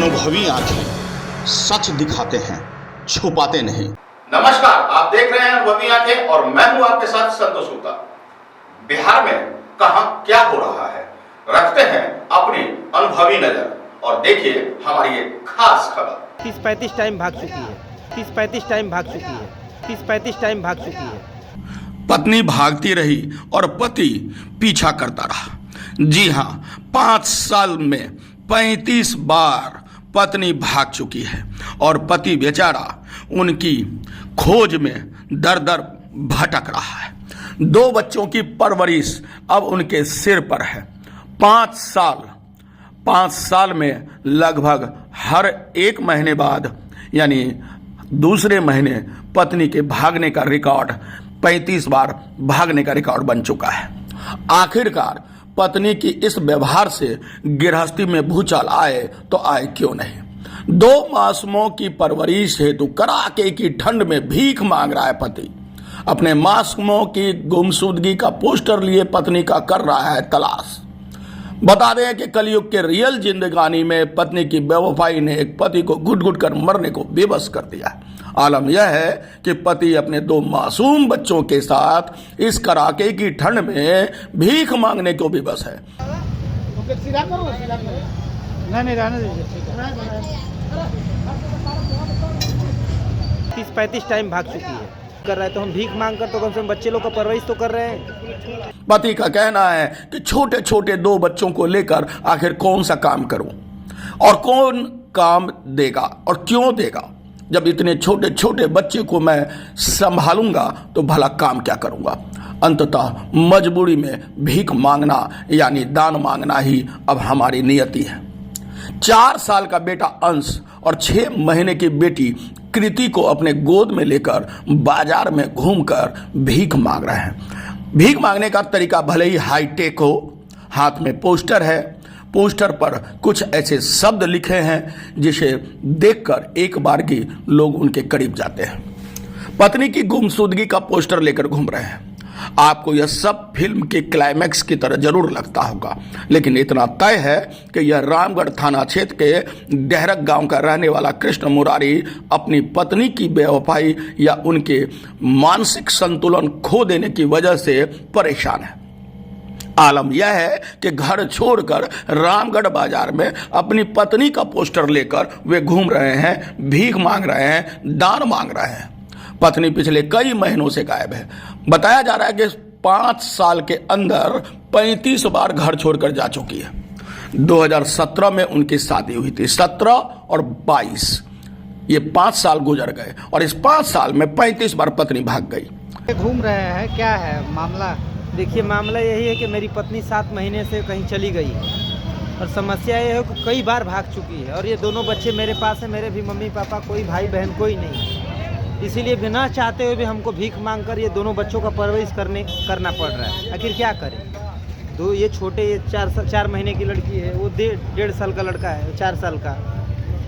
अनुभवी आंखें सच दिखाते हैं, छुपाते नहीं। नमस्कार, आप देख रहे हैं अनुभवी आंखें और मैं हूं आपके साथ संतोष गुप्ता। बिहार में कहां क्या हो रहा है, रखते हैं अपनी अनुभवी नजर और देखिए हमारी एक खास खबर। 30-35 टाइम भाग चुकी है, 30-35 टाइम भाग चुकी है, 30-35 टाइम भाग चुकी है। पत्नी भागती रही और पति पीछा करता रहा। जी हाँ, 5 साल में 35 बार पत्नी भाग चुकी है और पति बेचारा उनकी खोज में दर दर भटक रहा है। 2 बच्चों की परवरिश अब उनके सिर पर है। 5 साल में लगभग हर 1 महीने बाद यानी दूसरे महीने पत्नी के भागने का रिकॉर्ड 35 बार भागने का रिकॉर्ड बन चुका है। आखिरकार पत्नी की इस व्यवहार से गृहस्थी में भूचाल आए तो आए क्यों नहीं। 2 मासूमों की परवरिश हेतु कड़ाके की ठंड में भीख मांग रहा है पति। अपने मासूमों की गुमशुदगी का पोस्टर लिए पत्नी का कर रहा है तलाश। बता दें कि कलयुग के रियल जिंदगानी में पत्नी की बेवफाई ने एक पति को घुट घुट कर मरने को बेबस कर दिया। आलम यह है कि पति अपने 2 मासूम बच्चों के साथ इस कड़ाके की ठंड में भीख मांगने को बेबस है। नहीं रहने दीजिए। 30-35 टाइम भाग चुकी है, कर रहा है तो हम भीख मांग कर तो कम से कम बच्चे लोग का परवरिश तो कर रहे हैं। पति का कहना है कि छोटे छोटे 2 बच्चों को लेकर आखिर कौन सा काम करूं और कौन काम देगा और क्यों देगा। जब इतने छोटे छोटे बच्चे को मैं संभालूंगा तो भला काम क्या करूंगा। अंततः मजबूरी में भीख मांगना यानी दान मांगना ही अब हमारी नियति है। 4 साल का बेटा अंश और 6 महीने की बेटी कृति को अपने गोद में लेकर बाजार में घूमकर भीख मांग रहे हैं। भीख मांगने का तरीका भले ही हाईटेक हो, हाथ में पोस्टर है, पोस्टर पर कुछ ऐसे शब्द लिखे हैं जिसे देखकर एक बार की लोग उनके करीब जाते हैं। पत्नी की गुमशुदगी का पोस्टर लेकर घूम रहे हैं। आपको यह सब फिल्म के क्लाइमैक्स की तरह जरूर लगता होगा, लेकिन इतना तय है कि यह रामगढ़ थाना क्षेत्र के डेहरक गांव का रहने वाला कृष्ण मुरारी अपनी पत्नी की बेवफाई या उनके मानसिक संतुलन खो देने की वजह से परेशान है। आलम यह है कि घर छोड़कर रामगढ़ बाजार में अपनी पत्नी का पोस्टर लेकर वे घूम रहे हैं, भीख मांग रहे हैं, दान मांग रहे हैं। पत्नी पिछले कई महीनों से गायब है। बताया जा रहा है कि 5 साल के अंदर 35 बार घर छोड़कर जा चुकी है। 2017 में उनकी शादी हुई थी। 17 और 22 ये 5 साल गुजर गए और इस 5 साल में 35 बार पत्नी भाग गई। घूम रहे हैं, क्या है मामला? देखिए, मामला यही है कि मेरी पत्नी 7 महीने से कहीं चली गई है और समस्या ये है कि कई बार भाग चुकी है और ये दोनों बच्चे मेरे पास है। मेरे भी मम्मी पापा, कोई भाई बहन कोई नहीं है, इसीलिए बिना चाहते हुए भी हमको भीख मांगकर ये दोनों बच्चों का परवरिश करना पड़ रहा है। आखिर क्या करें। 2 ये छोटे, ये 4 महीने की लड़की है, वो 1.5 साल का लड़का है, 4 साल का।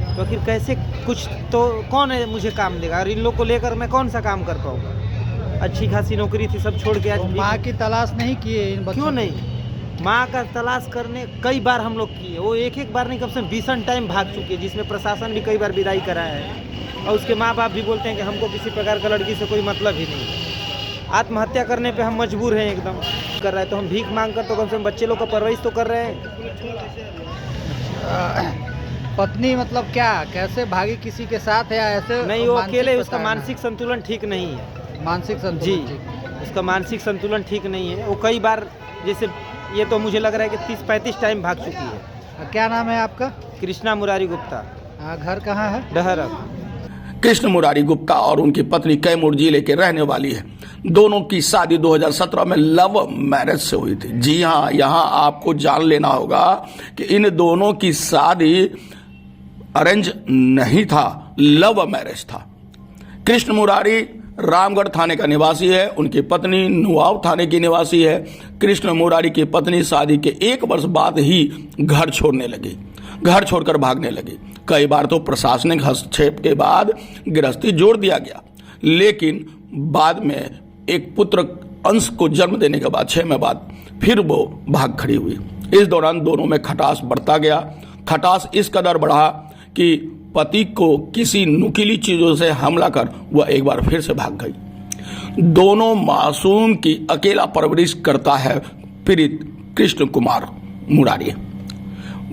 तो आखिर कैसे कुछ तो कौन है मुझे काम देगा और इन लोग को लेकर मैं कौन सा काम कर पाऊँगा। अच्छी खासी नौकरी थी, सब छोड़ के आज माँ की तलाश नहीं किए इन बच्चों? क्यों नहीं, माँ का तलाश करने कई बार हम लोग किए। वो एक बार नहीं, कम से कम 20 टाइम भाग चुकी है, जिसमें प्रशासन भी कई बार विदाई कराया है और उसके माँ बाप भी बोलते हैं कि हमको किसी प्रकार का लड़की से कोई मतलब ही नहीं। आत्महत्या करने पे हम मजबूर हैं एकदम। कर रहा है तो हम भीख मांग कर तो कम से कम बच्चे लोग का परवरिश तो कर रहे हैं। पत्नी मतलब क्या, कैसे भागी, किसी के साथ है या ऐसे? नहीं, वो अकेले, उसका मानसिक संतुलन ठीक नहीं है। मानसिक संतुलन जी, उसका मानसिक संतुलन ठीक नहीं है। वो कई बार, जैसे ये तो मुझे लग रहा है कि 30-35 टाइम भाग चुकी है। क्या नाम है आपका? कृष्णा मुरारी गुप्ता। घर कहाँ है? डहरक। कृष्ण मुरारी गुप्ता और उनकी पत्नी कैमूर जिले के रहने वाली है। दोनों की शादी 2017 में लव मैरिज से हुई थी। जी हाँ, यहाँ आपको जान लेना होगा कि इन दोनों की शादी अरेंज नहीं था, लव मैरिज था। कृष्ण मुरारी रामगढ़ थाने का निवासी है, उनकी पत्नी नुआव थाने की निवासी है। कृष्ण मुरारी की पत्नी शादी के 1 वर्ष बाद ही घर छोड़ने लगी, घर छोड़कर भागने लगी। कई बार तो प्रशासनिक हस्तक्षेप के बाद गृहस्थी जोड़ दिया गया, लेकिन बाद में एक पुत्र अंश को जन्म देने के बाद 6 माह बाद फिर वो भाग खड़ी हुई। इस दौरान दोनों में खटास बढ़ता गया। खटास इस कदर बढ़ा कि पति को किसी नुकीली चीजों से हमला कर वह एक बार फिर से भाग गई। दोनों मासूम की अकेला परवरिश करता है पीड़ित कृष्ण कुमार मुरारी।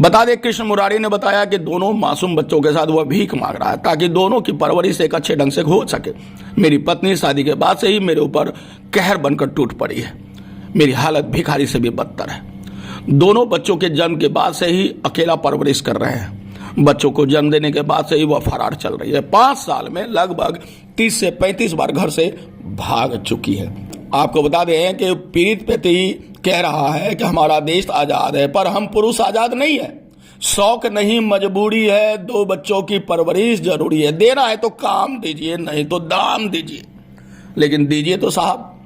बता दें, कृष्ण मुरारी ने बताया कि दोनों मासूम बच्चों के साथ वह भीख मांग रहा है ताकि दोनों की परवरिश एक अच्छे ढंग से हो सके। मेरी पत्नी शादी के बाद से ही मेरे ऊपर कहर बनकर टूट पड़ी है। मेरी हालत भिखारी से भी बदतर है। दोनों बच्चों के जन्म के बाद से ही अकेला परवरिश कर रहे हैं। बच्चों को जन्म देने के बाद से ही वह फरार चल रही है। 5 साल में लगभग 30 से 35 बार घर से भाग चुकी है। आपको बता दें कि पीड़ित पति कह रहा है कि हमारा देश आजाद है, पर हम पुरुष आजाद नहीं है। शौक नहीं, मजबूरी है। 2 बच्चों की परवरिश जरूरी है। देना है तो काम दीजिए, नहीं तो दाम दीजिए, लेकिन दीजिए तो साहब।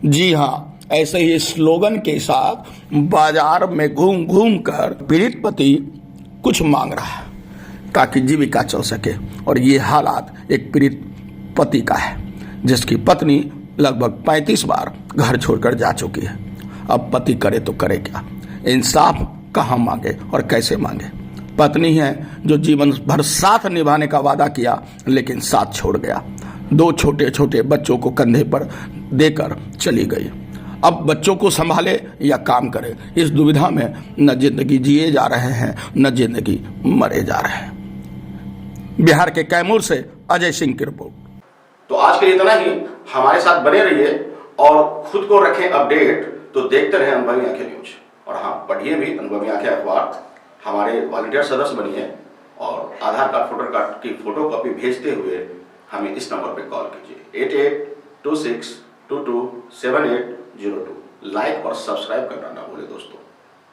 जी हाँ, ऐसे ही स्लोगन के साथ बाजार में घूम घूम कर पीड़ित पति कुछ मांग रहा है ताकि जीविका चल सके। और ये हालात एक पीड़ित पति का है जिसकी पत्नी लगभग 35 बार घर छोड़कर जा चुकी है। अब पति करे तो करे क्या? इंसाफ कहाँ मांगे और कैसे मांगे? पत्नी है जो जीवन भर साथ निभाने का वादा किया लेकिन साथ छोड़ गया। 2 छोटे छोटे बच्चों को कंधे पर देकर चली गई। अब बच्चों को संभाले या काम करे, इस दुविधा में न जिंदगी जिए जा रहे हैं न जिंदगी मरे जा रहे हैं। बिहार के कैमूर से अजय सिंह की रिपोर्ट। तो आज के लिए इतना ही। हमारे साथ बने रहिए और खुद को रखें अपडेट। तो देखते रहें अनुभवी आंखें न्यूज। और हाँ, पढ़िए भी अनुभवी आंखें अखबार। हमारे वॉलंटियर सदस्य बनिए और आधार कार्ड, वोटर कार्ड की फोटो कॉपी भेजते हुए हमें इस नंबर पर कॉल कीजिए 8826227802। लाइक और सब्सक्राइब करना ना भूले दोस्तों।